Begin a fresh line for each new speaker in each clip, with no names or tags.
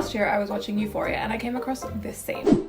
last year I was watching Euphoria and I came across this scene.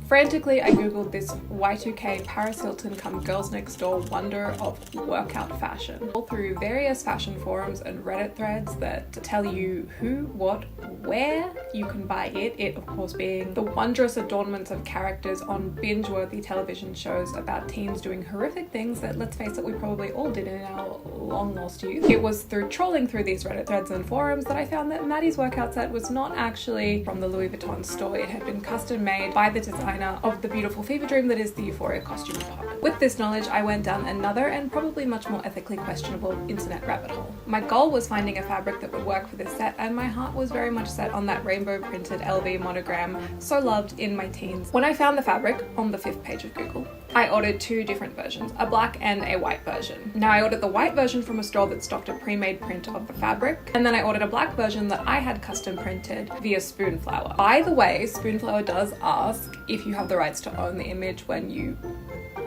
Frantically, I googled this Y2K Paris Hilton come Girls Next Door wonder of workout fashion. All through various fashion forums and Reddit threads that tell you who, what, where you can buy it of course being the wondrous adornments of characters on binge-worthy television shows about teens doing horrific things that, let's face it, we probably all did in our long lost youth. It was through trolling through these Reddit threads and forums that I found that Maddie's workout set was not actually from the Louis Vuitton store. It had been custom made by the designer of the beautiful fever dream that is the Euphoria costume department. With this knowledge, I went down another and probably much more ethically questionable internet rabbit hole. My goal was finding a fabric that would work for this set, and my heart was very much set on that rainbow printed LV monogram so loved in my teens. When I found the fabric on the 5th page of Google, I ordered 2 different versions, a black and a white version. Now I ordered the white version from a store that stocked a pre-made print of the fabric, and then I ordered a black version that I had custom printed via Spoonflower. By the way, Spoonflower does ask if you have the rights to own the image when you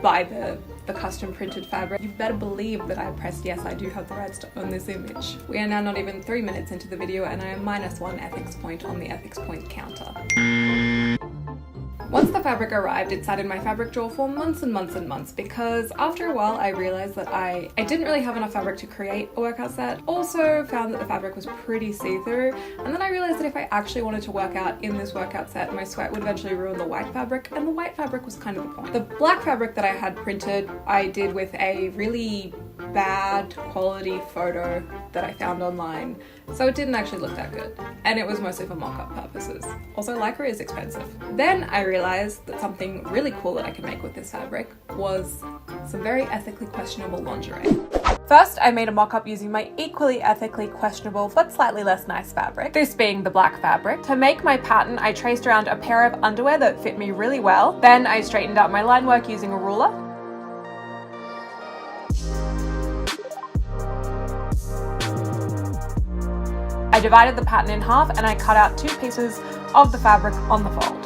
buy the custom printed fabric. You better believe that I pressed yes, I do have the rights to own this image. We are now not even 3 minutes into the video and I am -1 ethics point on the ethics point counter. Once the fabric arrived, it sat in my fabric drawer for months and months and months because after a while I realized that I didn't really have enough fabric to create a workout set. Also found that the fabric was pretty see-through, and then I realized that if I actually wanted to work out in this workout set, my sweat would eventually ruin the white fabric, and the white fabric was kind of the point. The black fabric that I had printed, I did with a really bad quality photo that I found online, so it didn't actually look that good, and it was mostly for mock-up purposes. Also, lycra is expensive. Then I realized that something really cool that I could make with this fabric was some very ethically questionable lingerie. First, I made a mock-up using my equally ethically questionable but slightly less nice fabric, this being the black fabric. To make my pattern, I traced around a pair of underwear that fit me really well. Then I straightened out my line work using a ruler. I divided the pattern in half and I cut out 2 pieces of the fabric on the fold.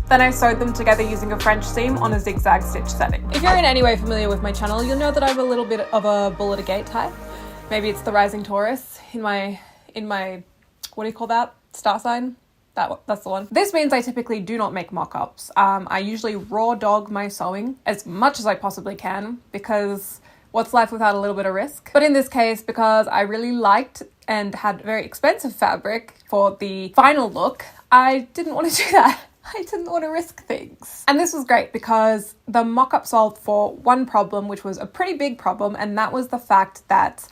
Then I sewed them together using a French seam on a zigzag stitch setting. If you're in any way familiar with my channel, you'll know that I have a little bit of a bull at a gate type. Maybe it's the rising Taurus in my what do you call that? Star sign? That's the one. This means I typically do not make mock-ups. I usually raw dog my sewing as much as I possibly can because what's life without a little bit of risk? But in this case, because I really liked and had very expensive fabric for the final look, I didn't want to do that. I didn't want to risk things. And this was great because the mock-up solved for one problem, which was a pretty big problem, and that was the fact that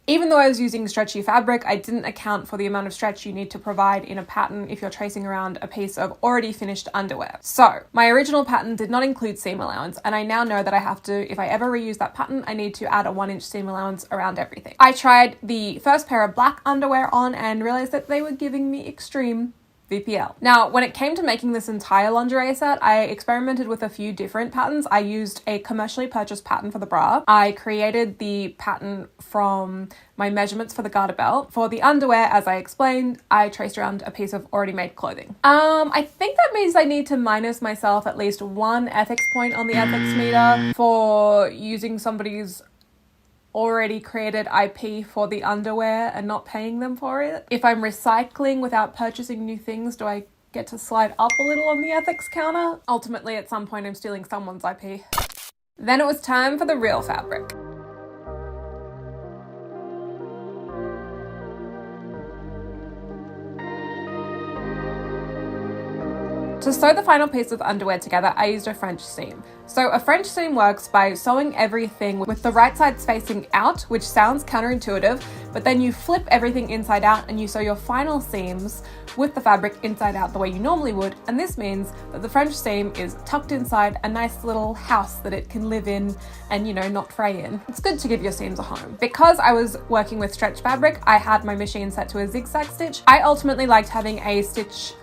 even though I was using stretchy fabric, I didn't account for the amount of stretch you need to provide in a pattern if you're tracing around a piece of already finished underwear. So my original pattern did not include seam allowance, and I now know that I have to, if I ever reuse that pattern, I need to add a 1-inch seam allowance around everything. I tried the first pair of black underwear on and realized that they were giving me extreme VPL. Now, when it came to making this entire lingerie set, I experimented with a few different patterns. I used a commercially purchased pattern for the bra. I created the pattern from my measurements for the garter belt. For the underwear, as I explained, I traced around a piece of already made clothing. I think that means I need to minus myself at least 1 ethics point on the ethics meter for using somebody's already created IP for the underwear and not paying them for it. If I'm recycling without purchasing new things, do I get to slide up a little on the ethics counter? Ultimately, at some point, I'm stealing someone's IP. Then it was time for the real fabric. To sew the final piece of underwear together, I used a French seam. So a French seam works by sewing everything with the right side facing out, which sounds counterintuitive, but then you flip everything inside out and you sew your final seams with the fabric inside out the way you normally would, and this means that the French seam is tucked inside a nice little house that it can live in and, you know, not fray in. It's good to give your seams a home. Because I was working with stretch fabric, I had my machine set to a zigzag stitch. I ultimately liked having a stitch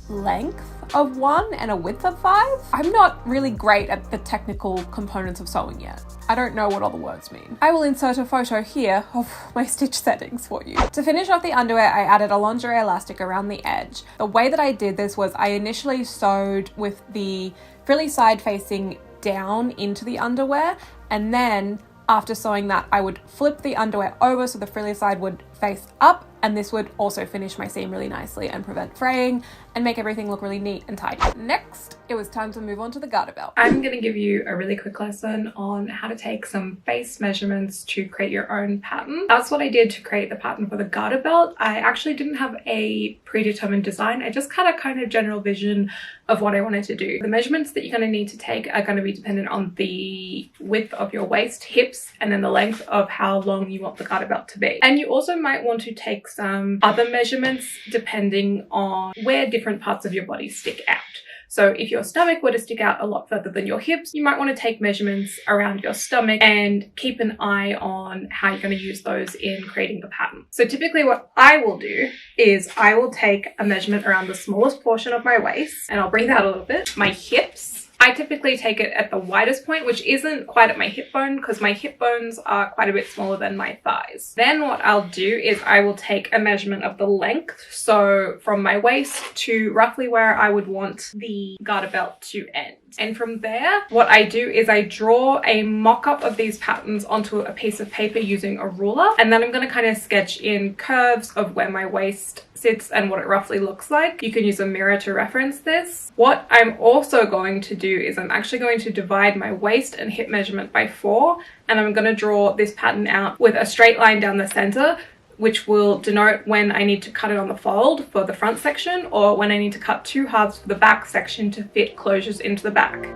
length of 1 and a width of 5. I'm not really great at the technical components of sewing yet. I don't know what all the words mean. I will insert a photo here of my stitch settings for you. To finish off the underwear, I added a lingerie elastic around the edge. The way that I did this was I initially sewed with the frilly side facing down into the underwear, and then after sewing that, I would flip the underwear over so the frilly side would face up, and this would also finish my seam really nicely and prevent fraying and make everything look really neat and tidy. Next, it was time to move on to the garter belt. I'm going to give you a really quick lesson on how to take some base measurements to create your own pattern. That's what I did to create the pattern for the garter belt. I actually didn't have a predetermined design. I just had a kind of general vision of what I wanted to do. The measurements that you're going to need to take are going to be dependent on the width of your waist, hips, and then the length of how long you want the garter belt to be. And you also might want to take some other measurements depending on where different parts of your body stick out. So if your stomach were to stick out a lot further than your hips, you might want to take measurements around your stomach and keep an eye on how you're going to use those in creating the pattern. So typically what I will do is I will take a measurement around the smallest portion of my waist, and I'll bring that a little bit. My hips, I typically take it at the widest point, which isn't quite at my hip bone because my hip bones are quite a bit smaller than my thighs. Then what I'll do is I will take a measurement of the length. So from my waist to roughly where I would want the garter belt to end. And from there, what I do is I draw a mock-up of these patterns onto a piece of paper using a ruler. And then I'm going to kind of sketch in curves of where my waist sits and what it roughly looks like. You can use a mirror to reference this. What I'm also going to do is I'm actually going to divide my waist and hip measurement by 4, and I'm going to draw this pattern out with a straight line down the center, which will denote when I need to cut it on the fold for the front section or when I need to cut 2 halves for the back section to fit closures into the back.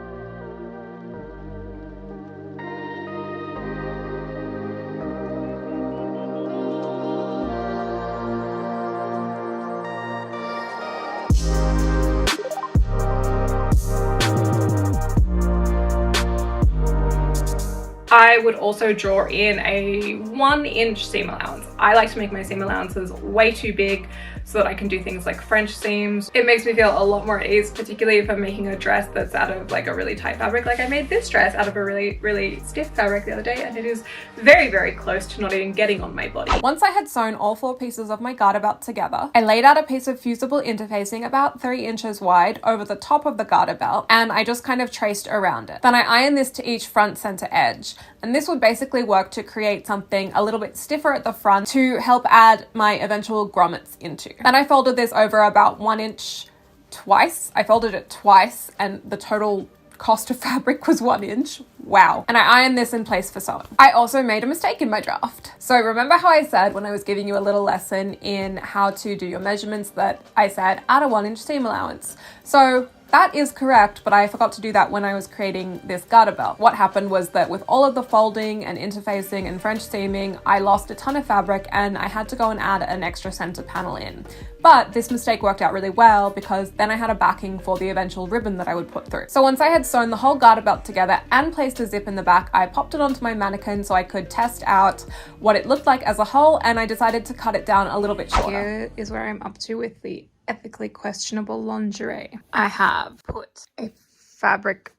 I would also draw in a 1-inch seam allowance. I like to make my seam allowances way too big so that I can do things like French seams. It makes me feel a lot more at ease, particularly if I'm making a dress that's out of like a really tight fabric. Like I made this dress out of a really stiff fabric the other day, and it is very close to not even getting on my body. Once I had sewn all 4 pieces of my garter belt together, I laid out a piece of fusible interfacing about 3 inches wide over the top of the garter belt, and I just kind of traced around it. Then I ironed this to each front center edge, and this would basically work to create something a little bit stiffer at the front to help add my eventual grommets into. Then I folded this over about 1 inch twice. I folded it twice, and the total cost of fabric was 1 inch. Wow. And I ironed this in place for sewing. I also made a mistake in my draft. So remember how I said when I was giving you a little lesson in how to do your measurements that I said add a 1-inch seam allowance? So that is correct, but I forgot to do that when I was creating this garter belt. What happened was that with all of the folding and interfacing and French seaming, I lost a ton of fabric and I had to go and add an extra center panel in. But this mistake worked out really well because then I had a backing for the eventual ribbon that I would put through. So once I had sewn the whole garter belt together and placed a zip in the back, I popped it onto my mannequin so I could test out what it looked like as a whole, and I decided to cut it down a little bit shorter. Here is where I'm up to with the ethically questionable lingerie. I have put a fabric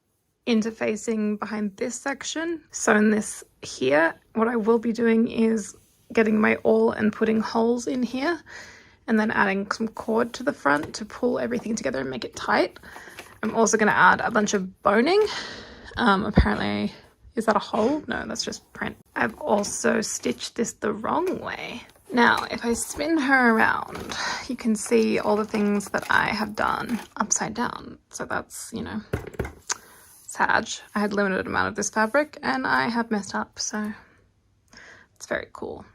interfacing behind this section, sewn this here. What I will be doing is getting my awl and putting holes in here, and then adding some cord to the front to pull everything together and make it tight. I'm also going to add a bunch of boning. Apparently, is that a hole? No, that's just print. I've also stitched this the wrong way. Now, if I spin her around, you can see all the things that I have done upside down. So that's, you know, sad. I had limited amount of this fabric and I have messed up, so it's very cool.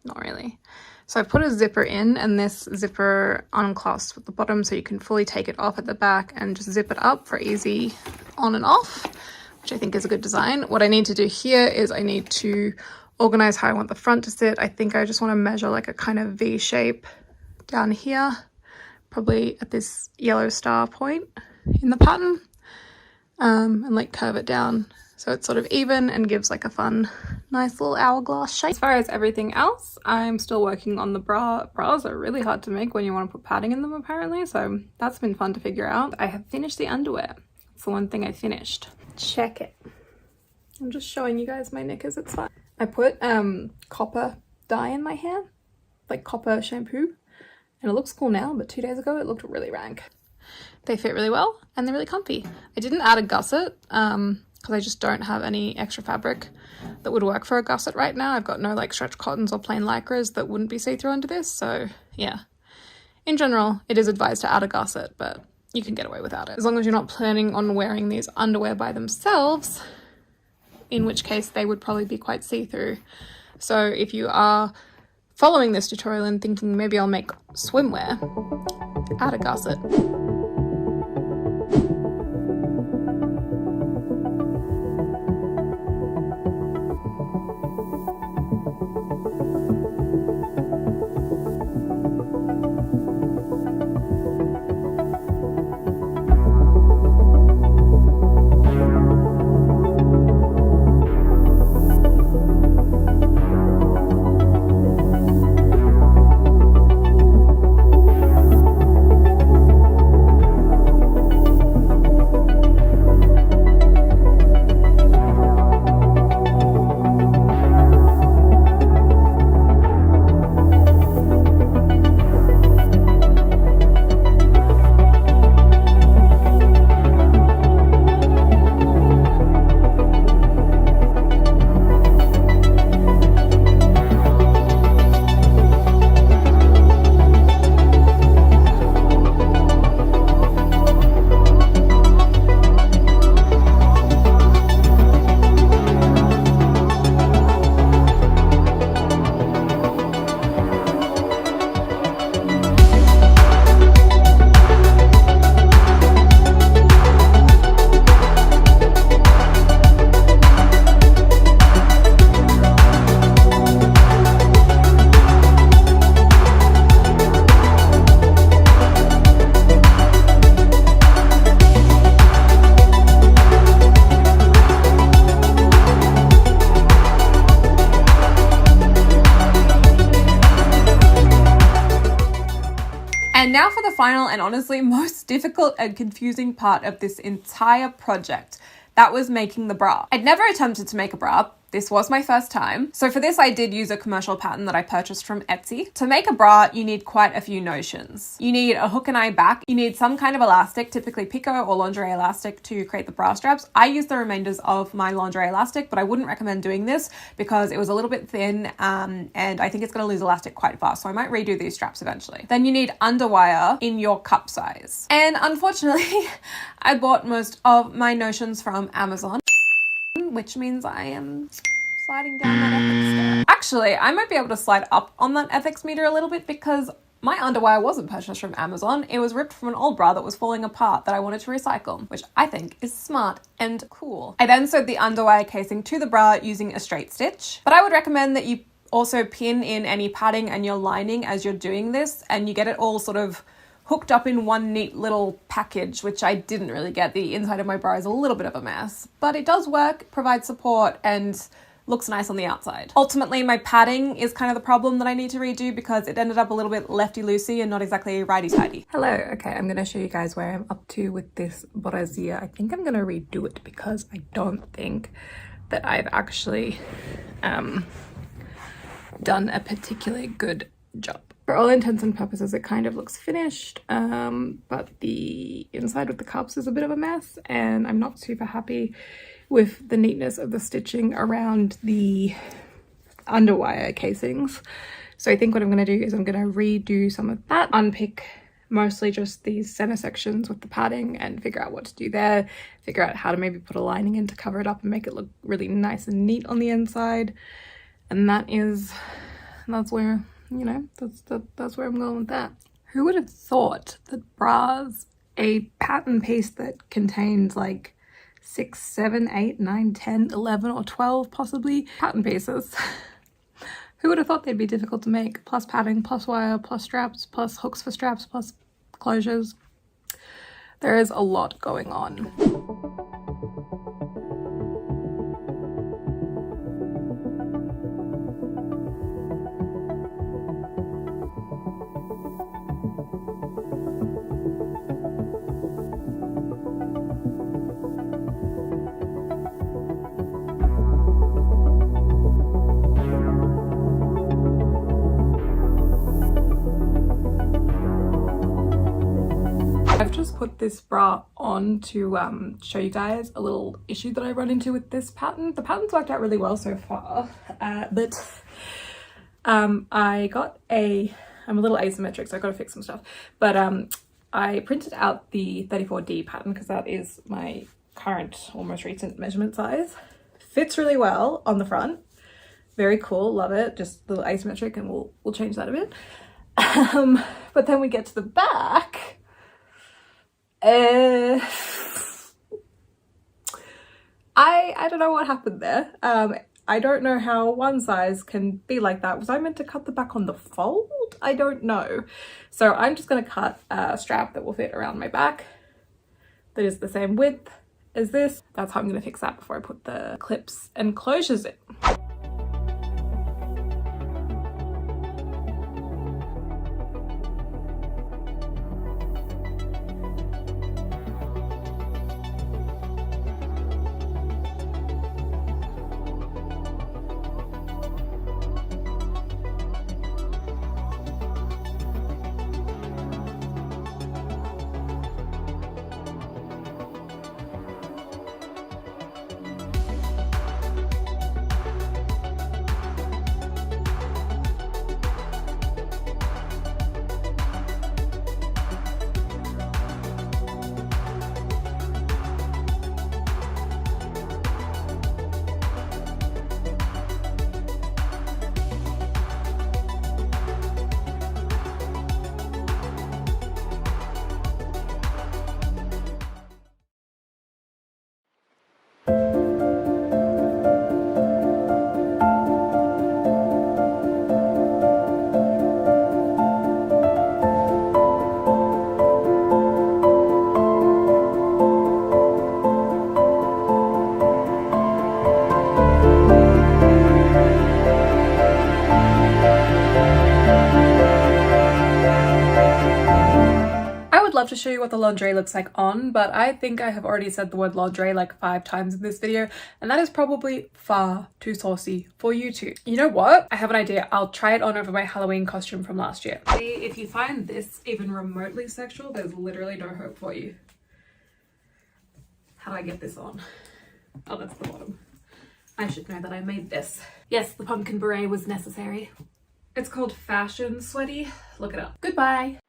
Not really. So I put a zipper in, and this zipper unclasps at the bottom so you can fully take it off at the back and just zip it up for easy on and off, which I think is a good design. What I need to do here is I need to organize how I want the front to sit. I think I just want to measure like a kind of V shape down here, probably at this yellow star point in the pattern, and like curve it down so it's sort of even and gives like a fun, nice little hourglass shape. As far as everything else, I'm still working on the bra. Bras are really hard to make when you want to put padding in them apparently, so that's been fun to figure out. I have finished the underwear. It's the one thing I finished. Check it. I'm just showing you guys my knickers, it's fine. I put copper dye in my hair, like copper shampoo, and it looks cool now, but 2 days ago it looked really rank. They fit really well and they're really comfy. I didn't add a gusset because I just don't have any extra fabric that would work for a gusset right now. I've got no like stretch cottons or plain lycras that wouldn't be see-through under this, so yeah. In general, it is advised to add a gusset, but you can get away without it. As long as you're not planning on wearing these underwear by themselves, in which case they would probably be quite see-through. So if you are following this tutorial and thinking maybe I'll make swimwear, add a gusset. And now for the final and honestly most difficult and confusing part of this entire project. That was making the bra. I'd never attempted to make a bra. This was my first time. So for this, I did use a commercial pattern that I purchased from Etsy. To make a bra, you need quite a few notions. You need a hook and eye back. You need some kind of elastic, typically pico or lingerie elastic, to create the bra straps. I used the remainders of my lingerie elastic, but I wouldn't recommend doing this because it was a little bit thin and I think it's gonna lose elastic quite fast. So I might redo these straps eventually. Then you need underwire in your cup size. And unfortunately, I bought most of my notions from Amazon, which means I am sliding down that ethics scale. Actually, I might be able to slide up on that ethics meter a little bit because my underwire wasn't purchased from Amazon. It was ripped from an old bra that was falling apart that I wanted to recycle, which I think is smart and cool. I then sewed the underwire casing to the bra using a straight stitch, but I would recommend that you also pin in any padding and your lining as you're doing this and you get it all sort of hooked up in one neat little package, which I didn't really get. The inside of my bra is a little bit of a mess, but it does work, provides support, and looks nice on the outside. Ultimately, my padding is kind of the problem that I need to redo because it ended up a little bit lefty-loosey and not exactly righty-tighty. Hello, okay, I'm gonna show you guys where I'm up to with this brassiere. I think I'm gonna redo it because I don't think that I've actually done a particularly good job. For all intents and purposes, it kind of looks finished, but the inside with the cups is a bit of a mess and I'm not super happy with the neatness of the stitching around the underwire casings. So I think what I'm going to do is I'm going to redo some of that, unpick mostly just these center sections with the padding and figure out what to do there, figure out how to maybe put a lining in to cover it up and make it look really nice and neat on the inside. And that's where, you know, that's where I'm going with that. Who would have thought that bras, a pattern piece that contains like 6, 7, 8, 9, 10, 11 or 12 possibly pattern pieces. Who would have thought they'd be difficult to make? Plus padding, plus wire, plus straps, plus hooks for straps, plus closures. There is a lot going on. just put this bra on to show you guys a little issue that I run into with this pattern. The pattern's worked out really well so far, but I'm a little asymmetric, so I gotta fix some stuff. But I printed out the 34D pattern because that is my current or most recent measurement size. Fits really well on the front. Very cool, love it. Just a little asymmetric, and we'll change that a bit. But then we get to the back. I don't know what happened there. I don't know how one size can be like that. Was I meant to cut the back on the fold? I don't know. So I'm just going to cut a strap that will fit around my back that is the same width as this. That's how I'm going to fix that before I put the clips and closures in. Love to show you what the lingerie looks like on, but I think I have already said the word lingerie like 5 times in this video, and that is probably far too saucy for YouTube. You know what? I have an idea. I'll try it on over my Halloween costume from last year. See, if you find this even remotely sexual, there's literally no hope for you. How do I get this on? Oh, that's the bottom. I should know that I made this. Yes, the pumpkin beret was necessary. It's called Fashion Sweaty. Look it up. Goodbye.